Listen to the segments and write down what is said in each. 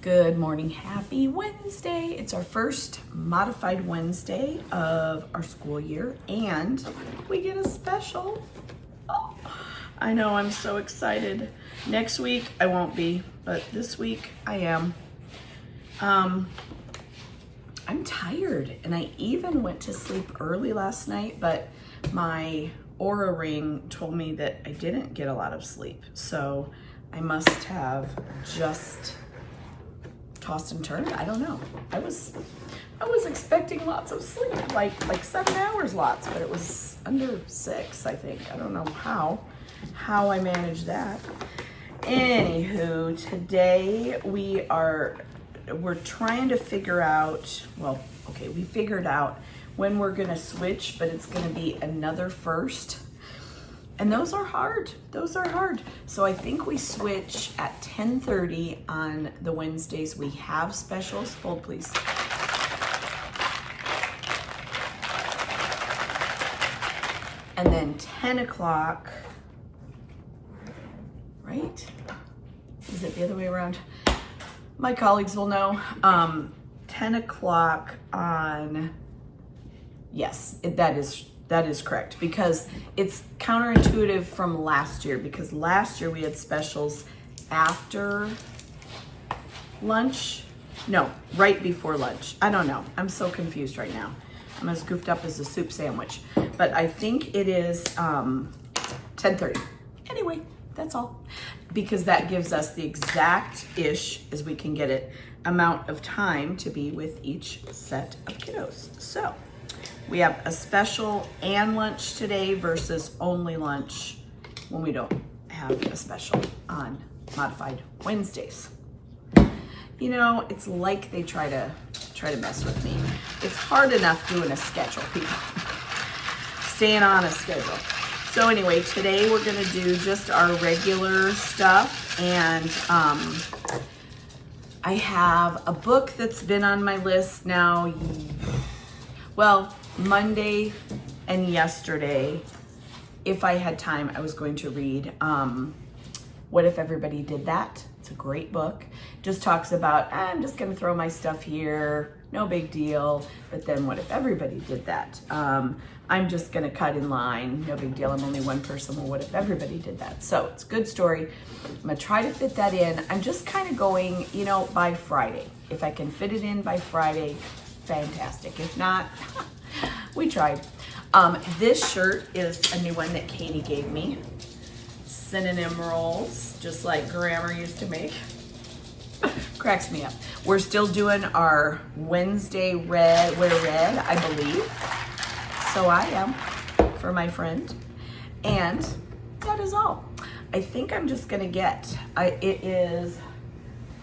Good morning, happy Wednesday. It's our first modified Wednesday of our school year and we get a special. Oh, I know, I'm so excited. Next week I won't be, but this week I am. I'm tired and I even went to sleep early last night, but my Aura ring told me that I didn't get a lot of sleep. So I must have just tossed and turned. I don't know. I was expecting lots of sleep, like 7 hours lots, but it was under 6, I think. I don't know how I managed that. Anywho, today we're trying to figure out, well, okay, we figured out when we're gonna switch, but it's gonna be another first. And those are hard. Those are hard. So I think we switch at 10:30 on the Wednesdays we have specials. Hold, please. And then 10 o'clock, right? Is it the other way around? My colleagues will know. 10 o'clock on, yes, that is correct, because it's counterintuitive from last year, because last year we had specials after lunch. No, right before lunch. I don't know. I'm so confused right now. I'm as goofed up as a soup sandwich. But I think it is 10:30. Anyway, that's all. Because that gives us the exact-ish, as we can get it, amount of time to be with each set of kiddos. So we have a special and lunch today versus only lunch when we don't have a special on modified Wednesdays. You know, it's like they try to mess with me. It's hard enough doing a schedule, people. Staying on a schedule. So anyway, today we're gonna do just our regular stuff, and I have a book that's been on my list now, well, Monday and yesterday. If I had time, I was going to read What If Everybody Did That? It's a great book. Just talks about, I'm just gonna throw my stuff here, no big deal, but then what if everybody did that? I'm just gonna cut in line, no big deal, I'm only one person, well, what if everybody did that? So it's a good story. I'm gonna try to fit that in. I'm just kind of going, you know, by Friday. If I can fit it in by Friday, fantastic. If not, we tried. This shirt is a new one that Katie gave me. Synonym rolls, just like Grammar used to make. Cracks me up. We're still doing our Wednesday wear red, I believe. So I am, for my friend. And that is all. I think I'm just gonna get, it is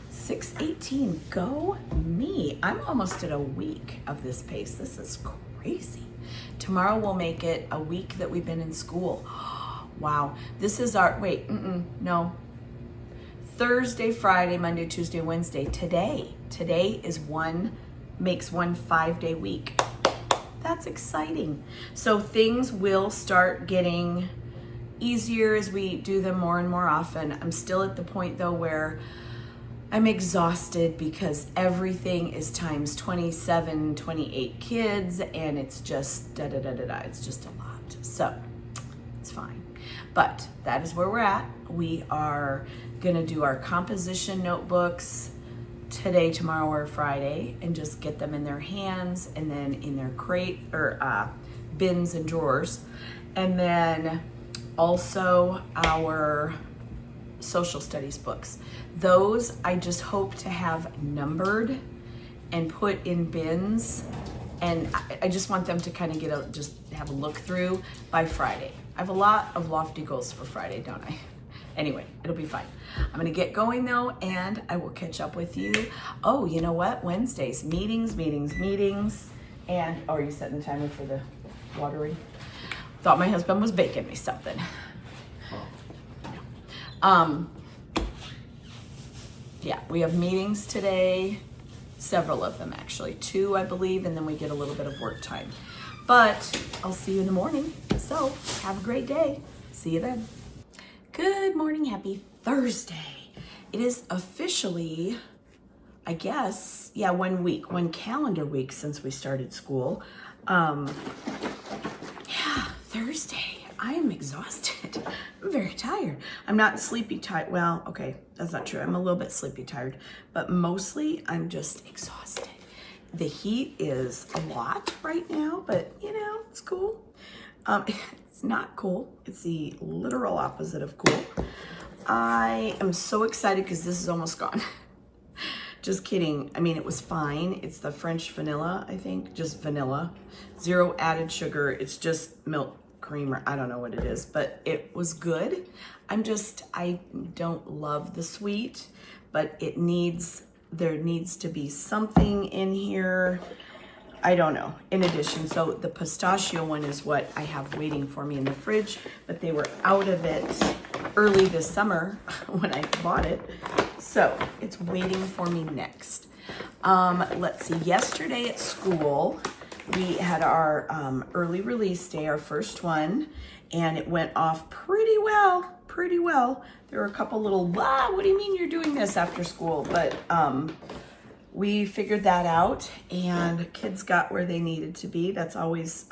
6:18, go me. I'm almost at a week of this pace. This is crazy. Tomorrow we'll make it a week that we've been in school. Wow, this is our, wait, no. Thursday, Friday, Monday, Tuesday, Wednesday. Today is makes one 5-day week. That's exciting. So things will start getting easier as we do them more and more often. I'm still at the point though where I'm exhausted because everything is times 27, 28 kids, and it's just it's just a lot. So it's fine. But that is where we're at. We are gonna do our composition notebooks today, tomorrow, or Friday, and just get them in their hands and then in their crate or bins and drawers. And then also our social studies books. Those I just hope to have numbered and put in bins, and I just want them to kind of just have a look through by Friday. I have a lot of lofty goals for Friday, don't I? Anyway, it'll be fine. I'm gonna get going though, and I will catch up with you. Oh, you know what? Wednesdays, meetings. And, oh, are you setting the timer for the watering? Thought my husband was baking me something. Yeah, we have meetings today, several of them actually, 2 I believe, and then we get a little bit of work time. But I'll see you in the morning. So have a great day. See you then. Good morning, happy Thursday. It is officially I guess, yeah, 1 week, 1 calendar week since we started school. Yeah, Thursday. I am exhausted. I'm very tired. I'm not sleepy tired. Well, okay, that's not true. I'm a little bit sleepy tired, but mostly I'm just exhausted. The heat is a lot right now, but you know, it's cool. It's not cool. It's the literal opposite of cool. I am so excited because this is almost gone. Just kidding. I mean, it was fine. It's the French vanilla, I think, just vanilla. 0 added sugar. It's just milk cream, or I don't know what it is, but it was good. I don't love the sweet, but there needs to be something in here. I don't know. In addition, so the pistachio one is what I have waiting for me in the fridge, but they were out of it early this summer when I bought it. So it's waiting for me next. Let's see, yesterday at school, we had our early release day, our first one, and it went off pretty well. There were a couple little, what do you mean you're doing this after school? But we figured that out, and kids got where they needed to be. That's always,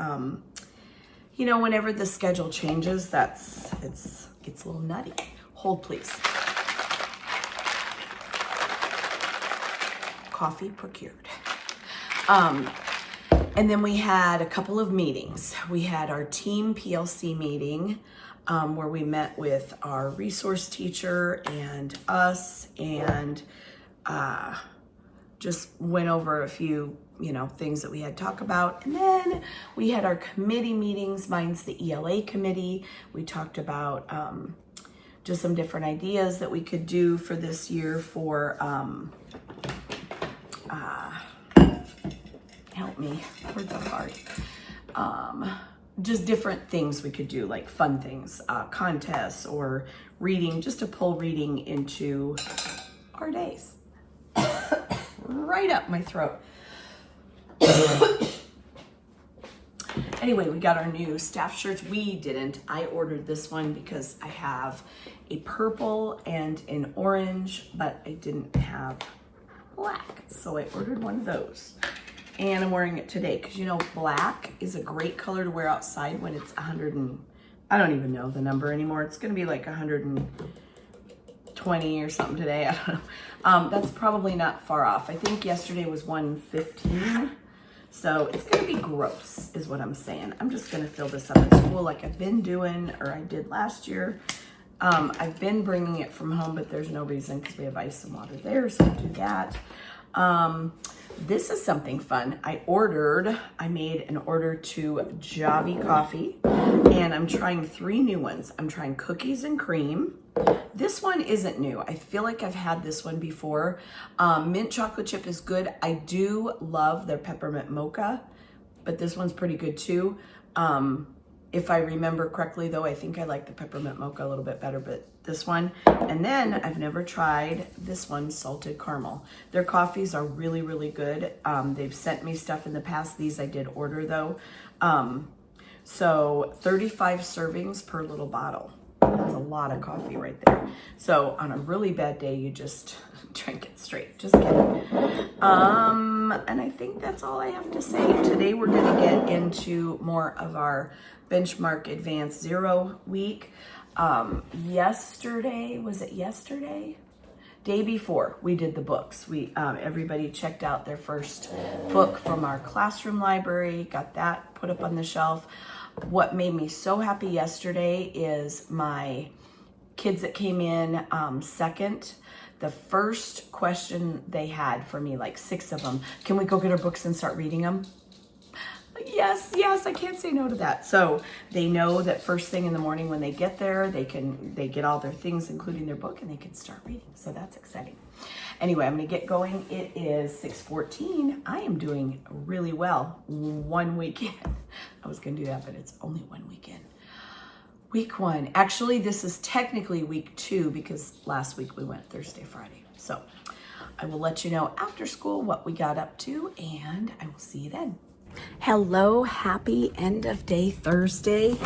you know, whenever the schedule changes, it gets a little nutty. Hold, please. Coffee procured. And then we had a couple of meetings. We had our team PLC meeting, where we met with our resource teacher and us, and just went over a few, you know, things that we had to talk about. And then we had our committee meetings. Mine's the ELA committee. We talked about just some different ideas that we could do for this year for, help me, words are hard. Just different things we could do, like fun things, contests or reading, just to pull reading into our days. Right up my throat. Anyway, we got our new staff shirts. We didn't. I ordered this one because I have a purple and an orange, but I didn't have black. So I ordered one of those. And I'm wearing it today because, you know, black is a great color to wear outside when it's 100 and, I don't even know the number anymore. It's going to be like 120 or something today. I don't know. That's probably not far off. I think yesterday was 115. So it's going to be gross is what I'm saying. I'm just going to fill this up at school like I've been doing, or I did last year. I've been bringing it from home, but there's no reason because we have ice and water there, so I'll do that. This is something fun. I made an order to Javy Coffee, and I'm trying 3 new ones. I'm trying cookies and cream. This one isn't new. I feel like I've had this one before. Mint chocolate chip is good. I do love their peppermint mocha, but this one's pretty good too. If I remember correctly though, I think I like the peppermint mocha a little bit better, but this one. And then I've never tried this one, salted caramel. Their coffees are really, really good. They've sent me stuff in the past. These I did order though. So 35 servings per little bottle. That's a lot of coffee right there. So on a really bad day, you just drink it straight. Just kidding. And I think that's all I have to say. Today we're gonna get into more of our benchmark advanced 0 week. Yesterday, was it yesterday? Day before, we did the books. Everybody checked out their first book from our classroom library, got that put up on the shelf. What made me so happy yesterday is my kids that came in second. The first question they had for me, like 6 of them, can we go get our books and start reading them? Yes, I can't say no to that. So they know that first thing in the morning when they get there, they get all their things, including their book, and they can start reading. So that's exciting. Anyway, I'm gonna get going. It is 6:14. I am doing really well. 1 week in. I was gonna do that, but it's only 1 week in. Week 1. Actually, this is technically week 2 because last week we went Thursday, Friday. So I will let you know after school what we got up to, and I will see you then. Hello, happy end of day Thursday.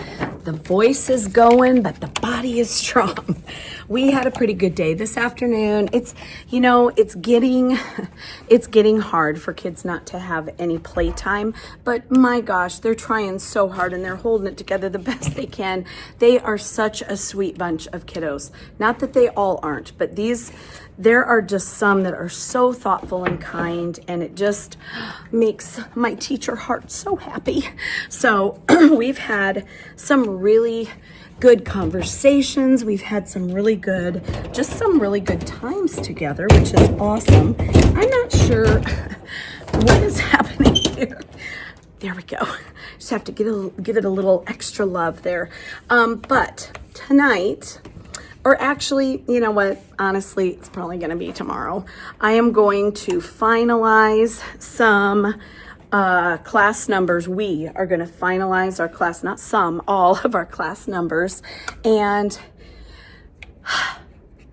The voice is going, but the body is strong. We had a pretty good day this afternoon. It's getting hard for kids not to have any playtime, but my gosh, they're trying so hard and they're holding it together the best they can. They are such a sweet bunch of kiddos. Not that they all aren't, but there are just some that are so thoughtful and kind, and it just makes my teacher heart so happy. So we've had some really good conversations. We've had some really good times together, which is awesome. I'm not sure what is happening here. There we go. Just have to give it a little extra love there. But tonight, or actually, you know what? Honestly, it's probably going to be tomorrow. I am going to finalize some class numbers. We are going to finalize our class, not some, all of our class numbers. And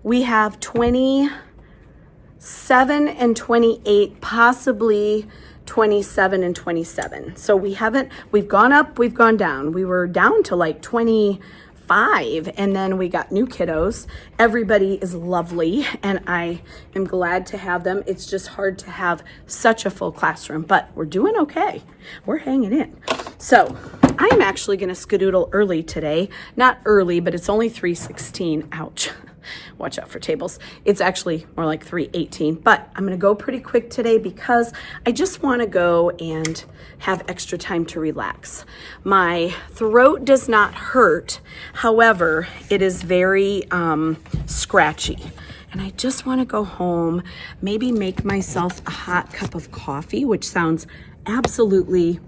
we have 27 and 28, possibly 27 and 27. So we've gone up, we've gone down. We were down to like 25, and then we got new kiddos. Everybody is lovely, and I am glad to have them. It's just hard to have such a full classroom, but we're doing okay. We're hanging in. So I'm actually going to skedoodle early today. Not early, but it's only 3:16. Ouch. Watch out for tables. It's actually more like 3:18, but I'm going to go pretty quick today because I just want to go and have extra time to relax. My throat does not hurt. However, it is very scratchy. And I just want to go home, maybe make myself a hot cup of coffee, which sounds absolutely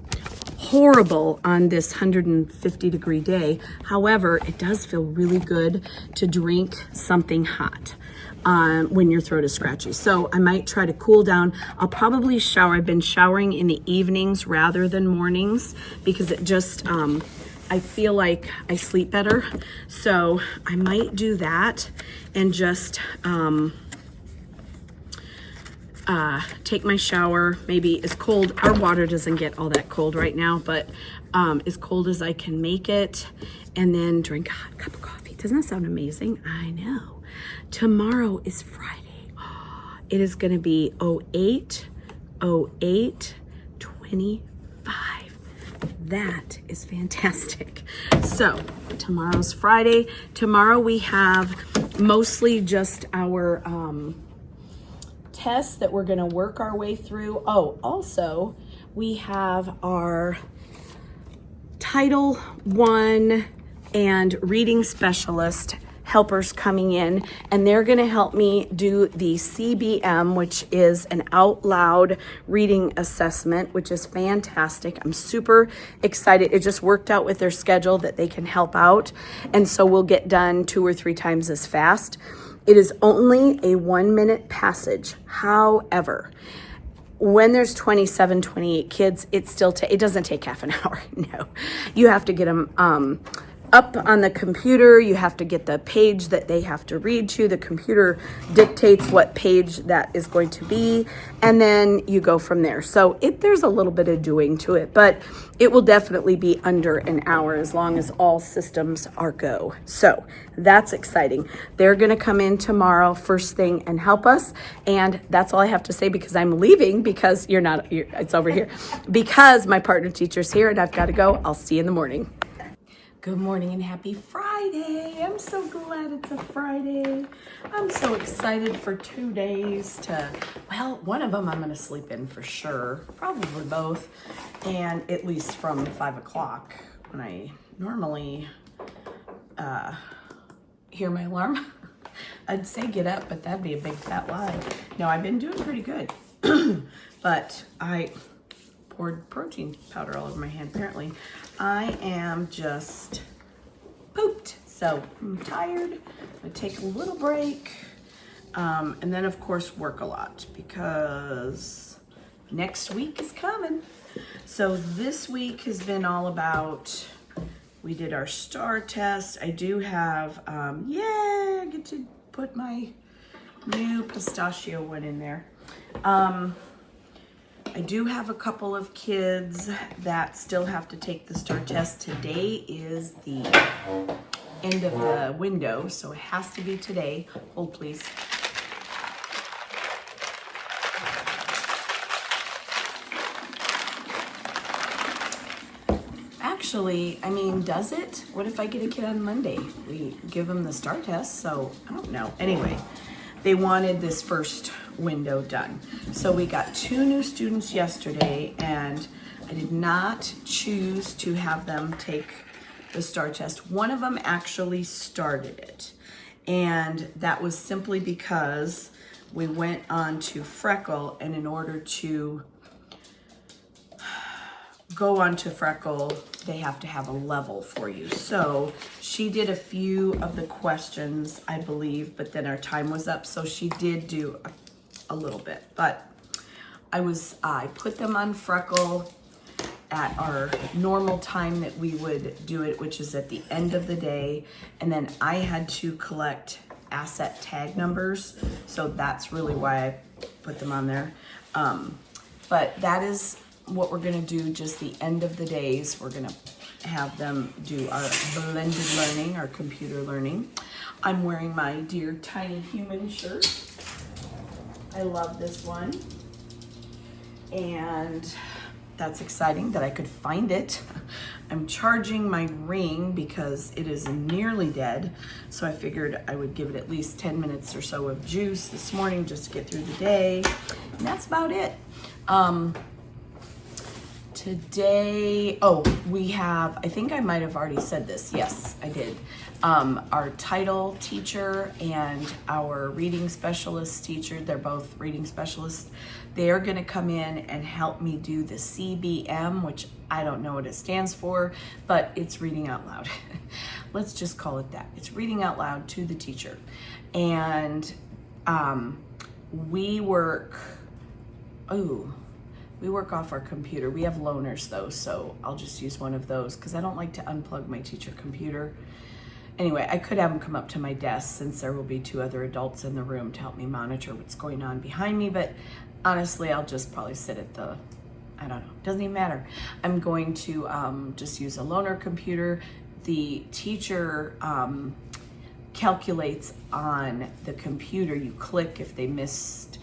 horrible on this 150-degree day. However, it does feel really good to drink something hot when your throat is scratchy. So I might try to cool down. I'll probably shower. I've been showering in the evenings rather than mornings because it just, I feel like I sleep better. So I might do that and just take my shower, maybe as cold. Our water doesn't get all that cold right now, but as cold as I can make it, and then drink a hot cup of coffee. Doesn't that sound amazing? I know. Tomorrow is Friday. It is going to be 08/08/25. That is fantastic. So tomorrow's Friday. Tomorrow we have mostly just our tests that we're going to work our way through. Oh, also we have our Title I and reading specialist helpers coming in, and they're going to help me do the CBM, which is an out loud reading assessment, which is fantastic. I'm super excited. It just worked out with their schedule that they can help out, and so we'll get done 2 or 3 times as fast. It is only a 1-minute passage. However, when there's 27, 28 kids, it doesn't take half an hour. No, you have to get them up on the computer. You have to get the page that they have to read to. The computer dictates what page that is going to be, and then you go from there. So there's a little bit of doing to it, but it will definitely be under an hour as long as all systems are go. So that's exciting. They're going to come in tomorrow first thing and help us, and that's all I have to say because I'm leaving because it's over here because my partner teacher's here and I've got to go. I'll see you in the morning. Good morning and happy Friday. I'm so glad it's a Friday. I'm so excited for 2 days one of them I'm going to sleep in for sure, probably both, and at least from 5 o'clock when I normally hear my alarm. I'd say get up, but that'd be a big fat lie. No, I've been doing pretty good, but I poured protein powder all over my hand. Apparently I am just pooped, so I'm tired. I'm gonna take a little break, and then of course work a lot because next week is coming. So this week has been all about, we did our STAR test. I do have, I get to put my new pistachio one in there. I do have a couple of kids that still have to take the STAR test. Today is the end of the window, so it has to be today. Hold, please. Actually, I mean, does it? What if I get a kid on Monday? We give them the STAR test, so I don't know. Anyway, they wanted this first window done. So we got 2 new students yesterday, and I did not choose to have them take the STAR test. One of them actually started it, and that was simply because we went on to Freckle, and in order to go on to Freckle, they have to have a level for you. So she did a few of the questions, I believe, but then our time was up, so she did do a little bit. But I put them on Freckle at our normal time that we would do it, which is at the end of the day, and then I had to collect asset tag numbers, so that's really why I put them on there. But that is what we're gonna do, just the end of the days. We're gonna have them do our blended learning, our computer learning. I'm wearing my Dear Tiny Human shirt. I love this one. And that's exciting that I could find it. I'm charging my ring because it is nearly dead. So I figured I would give it at least 10 minutes or so of juice this morning just to get through the day. And that's about it. Today, we have, I think I might have already said this. Yes, I did. Our title teacher and our reading specialist teacher, they're both reading specialists. They are gonna come in and help me do the CBM, which I don't know what it stands for, but it's reading out loud. Let's just call it that. It's reading out loud to the teacher. And we work off our computer. We have loaners though, so I'll just use one of those because I don't like to unplug my teacher computer. Anyway, I could have them come up to my desk since there will be 2 other adults in the room to help me monitor what's going on behind me, but honestly, I'll just probably sit at the, I don't know, doesn't even matter. I'm going to just use a loaner computer. The teacher calculates on the computer. You click if they missed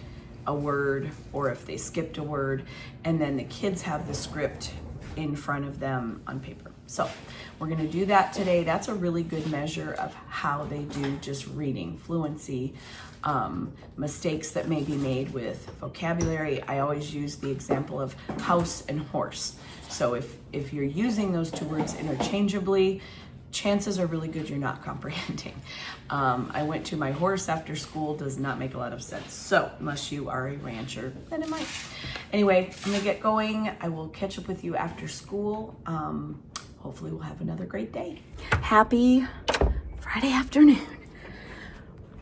a word or if they skipped a word, and then the kids have the script in front of them on paper. So we're gonna do that today. That's a really good measure of how they do just reading, fluency, mistakes that may be made with vocabulary. I always use the example of house and horse. So if you're using those 2 words interchangeably, chances are really good you're not comprehending. I went to my horse after school, does not make a lot of sense. So unless you are a rancher, then it might. Anyway, I'm gonna get going. I will catch up with you after school. Hopefully we'll have another great day. Happy Friday afternoon.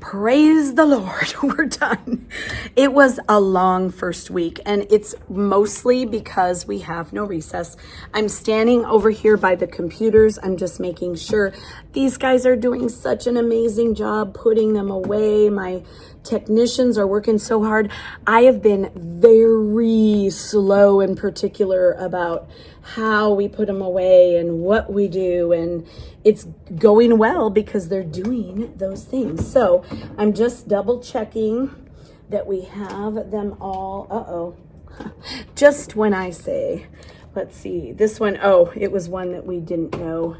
Praise the Lord, we're done. It was a long first week, and it's mostly because we have no recess. I'm standing over here by the computers. I'm just making sure these guys are doing such an amazing job putting them away. My technicians are working so hard. I have been very slow and particular about how we put them away and what we do, and it's going well because they're doing those things. So I'm just double checking that we have them all. Just when I say, let's see, this one, it was one that we didn't know.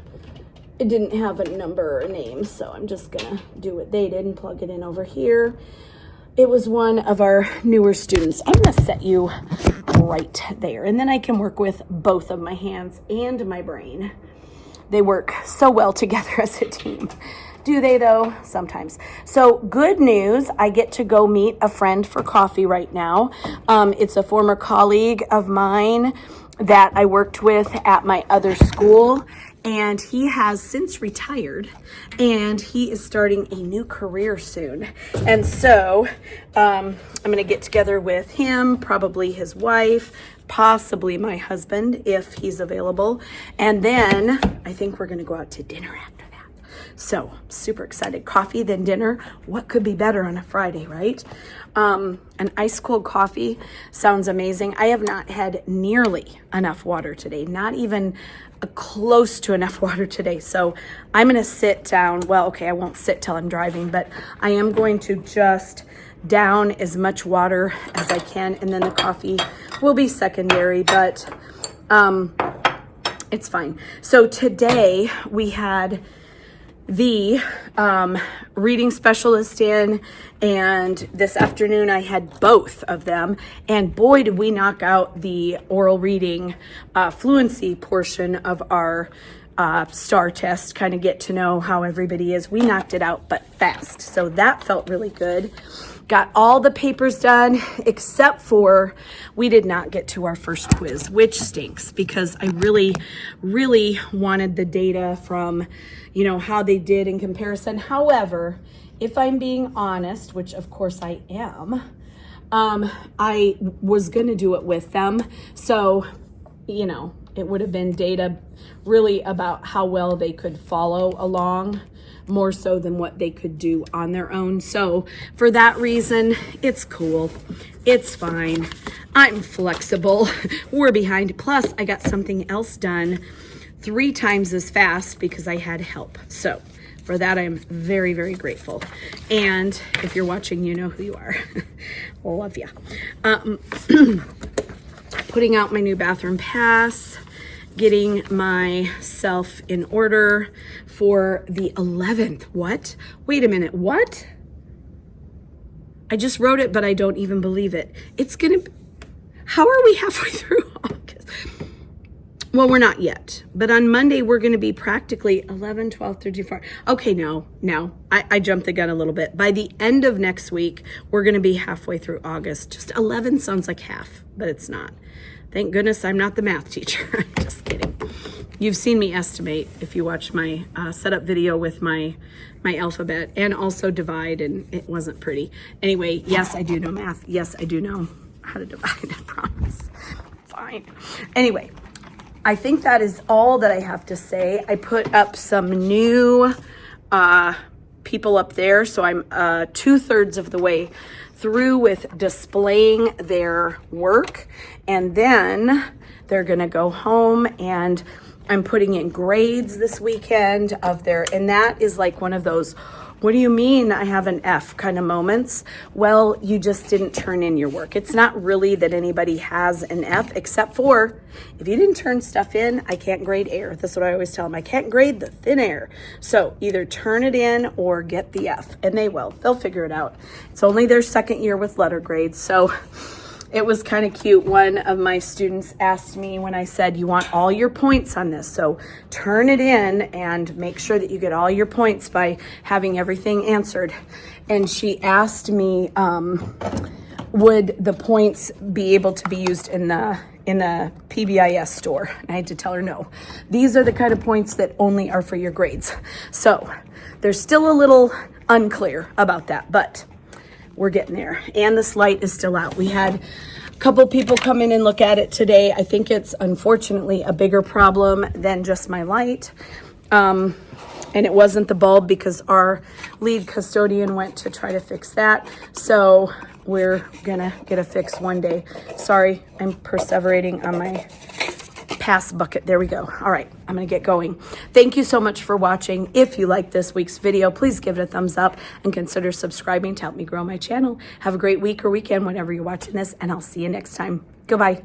It didn't have a number or name, so I'm just gonna do what they did and plug it in over here. It was one of our newer students. I'm gonna set you right there, and then I can work with both of my hands and my brain. They work so well together as a team. Do they though? Sometimes. So good news, I get to go meet a friend for coffee right now. It's a former colleague of mine that I worked with at my other school, and he has since retired, and he is starting a new career soon. And so I'm gonna get together with him, probably his wife, possibly my husband if he's available, and then I think we're gonna go out to dinner after that. So super excited. Coffee, then dinner. What could be better on a Friday, right? An ice cold coffee sounds amazing. I have not had nearly enough water today, not even close to enough water today. So I'm going to sit down. Well, okay, I won't sit till I'm driving, but I am going to just down as much water as I can, and then the coffee will be secondary, but it's fine. So today we had the reading specialist in, and this afternoon I had both of them, and boy did we knock out the oral reading fluency portion of our STAR test, kind of get to know how everybody is. We knocked it out, but fast, so that felt really good. Got all the papers done, except for we did not get to our first quiz, which stinks because I really, really wanted the data from, you know, how they did in comparison. However, if I'm being honest, which of course I am, I was going to do it with them. So, you know, it would have been data really about how well they could follow along, more so than what they could do on their own. So for that reason, it's cool. It's fine. I'm flexible. We're behind. Plus, I got something else done 3 times as fast because I had help. So for that, I'm very, very grateful. And if you're watching, you know who you are. Love ya. Putting out my new bathroom pass, getting myself in order for the 11th. What? Wait a minute. What? I just wrote it, but I don't even believe it. It's gonna, how are we halfway through August? Well, we're not yet, but on Monday, we're gonna be practically 11, 12, 13, 14. Okay, no, I jumped the gun a little bit. By the end of next week, we're gonna be halfway through August. Just 11 sounds like half, but it's not. Thank goodness I'm not the math teacher. I'm just kidding. You've seen me estimate if you watch my setup video with my alphabet, and also divide, and it wasn't pretty. Anyway, yes, I do know math. Yes, I do know how to divide, I promise. Fine. Anyway, I think that is all that I have to say. I put up some new people up there, so I'm 2/3 of the way through with displaying their work, and then they're gonna go home, and I'm putting in grades this weekend of their, and that is like one of those, what do you mean I have an F kind of moments? Well, you just didn't turn in your work. It's not really that anybody has an F, except for if you didn't turn stuff in, I can't grade air. That's what I always tell them. I can't grade the thin air. So either turn it in or get the F, and they will. They'll figure it out. It's only their second year with letter grades. So it was kind of cute. One of my students asked me when I said, you want all your points on this, so turn it in and make sure that you get all your points by having everything answered. And she asked me, would the points be able to be used in the PBIS store? And I had to tell her no. These are the kind of points that only are for your grades. So there's still a little unclear about that, but we're getting there. And this light is still out. We had a couple people come in and look at it today. I think it's unfortunately a bigger problem than just my light. And it wasn't the bulb because our lead custodian went to try to fix that. So we're gonna get a fix one day. Sorry, I'm perseverating on my pass bucket. There we go. All right, I'm gonna get going. Thank you so much for watching. If you like this week's video, please give it a thumbs up and consider subscribing to help me grow my channel. Have a great week or weekend whenever you're watching this, and I'll see you next time. Goodbye.